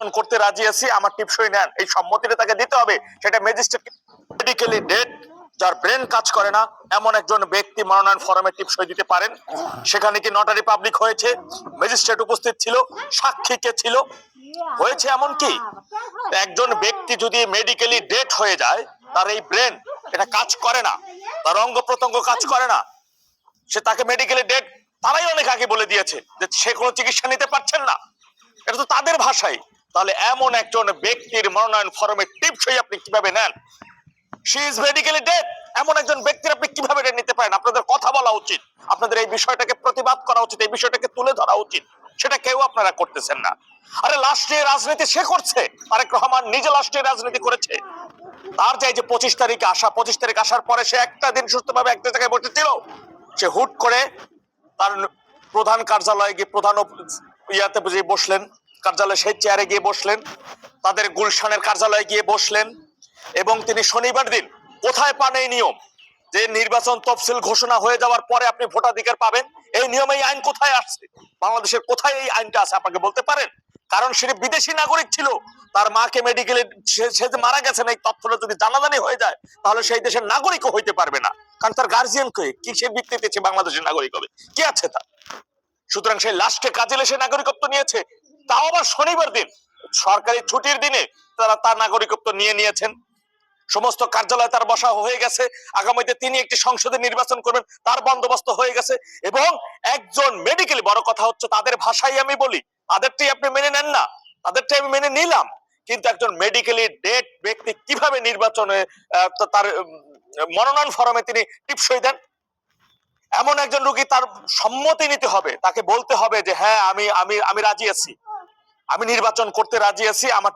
করতে রাজি আছি, আমার টিপসই নেন, এই সম্মতিটা তাকে দিতে হবে। সেটা ম্যাজিস্ট্রেট মেডিকেলি ডেড, যার ব্রেন কাজ করে না, এমন একজন ব্যক্তি মনোনয়ন ফরমে টিপসই দিতে পারেন। সেখানে কি নটারি পাবলিক হয়েছে, ম্যাজিস্ট্রেট উপস্থিত ছিল, সাক্ষী কে ছিল, হয়েছে এমন কি? একজন ব্যক্তি যদি মেডিকেলি ডেড হয়ে যায়, তার এই ব্রেন এটা কাজ করে না, তার অঙ্গ প্রত্যঙ্গ কাজ করে না, সে তাকে মেডিকেলি ডেড, তারাই অনেক আগে বলে দিয়েছে যে সে কোনো চিকিৎসা নিতে পারছেন না, এটা তো তাদের ভাষায়। তাহলে এমন একজন ব্যক্তির মনোনয়ন ফরমে টিপসই আপনি কিভাবে নেন? শি ইজ মেডিকেলি ডেড, এমন একজন ব্যক্তির আপনি কিভাবে এটা নিতে পারেন? আপনাদের কথা বলা উচিত, আপনাদের এই বিষয়টাকে প্রতিবাদ করা উচিত, এই বিষয়টাকে তুলে ধরা উচিত, সেটা কেউ আপনারা করতেছেন না। আরে রাষ্ট্রীয় রাজনীতি সে করছে, তারেক রহমান নিজে রাষ্ট্রীয় রাজনীতি করেছে। তার যে 25 তারিখে আসা, 25 তারিখ আসার পরে সে একটা দিন সুস্থভাবে একটা জায়গায় বসেছিল, সে হুট করে তার প্রধান কার্যালয়ে গিয়ে প্রধান ইয়াতে বুঝে বসলেন, কার্যালয়ে সেই চেয়ারে গিয়ে বসলেন, তাদের গুলশানের কার্যালয়ে গিয়ে বসলেন, এবং তিনি শনিবার দিন কোথায় পান এই নিয়ম যে নির্বাচন তফসিল ঘোষণা হয়ে যাওয়ার পরে আপনি ভোটাধিকার পাবেন? এই নিয়ম, এই আইন কোথায় আসছে? বাংলাদেশের কোথায় এই আইনটা আছে আপনাকে বলতে পারেন? কারণ সে বিদেশি নাগরিক ছিল, তার মাকে মেডিকেলে সে যে মারা গেছেন এই তথ্যটা যদি জানাজানি হয়ে যায়, তাহলে সেই দেশের নাগরিকও হইতে পারবে না, কারণ তার গার্জিয়ান কে কিসের ভিত্তিতে সে বাংলাদেশের নাগরিক হবে, কি আছে তার? সুতরাং সেই লাস্টে কাজে সে নাগরিকত্ব নিয়েছে, তাও আবার শনিবার দিন, সরকারি ছুটির দিনে তারা তার নাগরিকত্ব নিয়েছেন। সমস্ত কার্যালয় তার বসা হয়ে গেছে, আগামীতে তিনি একটি সংসদে নির্বাচন করবেন তার বন্দোবস্ত হয়ে গেছে। এবং একজন মেডিকেলি, বড় কথা হচ্ছে তাদের ভাষাই আমি বলি, তাদেরটাই আপনি মেনে নেন না, তাদেরটাই আমি মেনে নিলাম, কিন্তু একজন মেডিকেলি ডেড ব্যক্তি কিভাবে নির্বাচনে তার মনোনয়ন ফরমে তিনি টিপসই দেন? এমন একজন রোগী, তার সম্মতি নিতে হবে, তাকে বলতে হবে যে হ্যাঁ আমি আমি আমি রাজি আছি, আমি নির্বাচন করতে রাজি আছি, আমার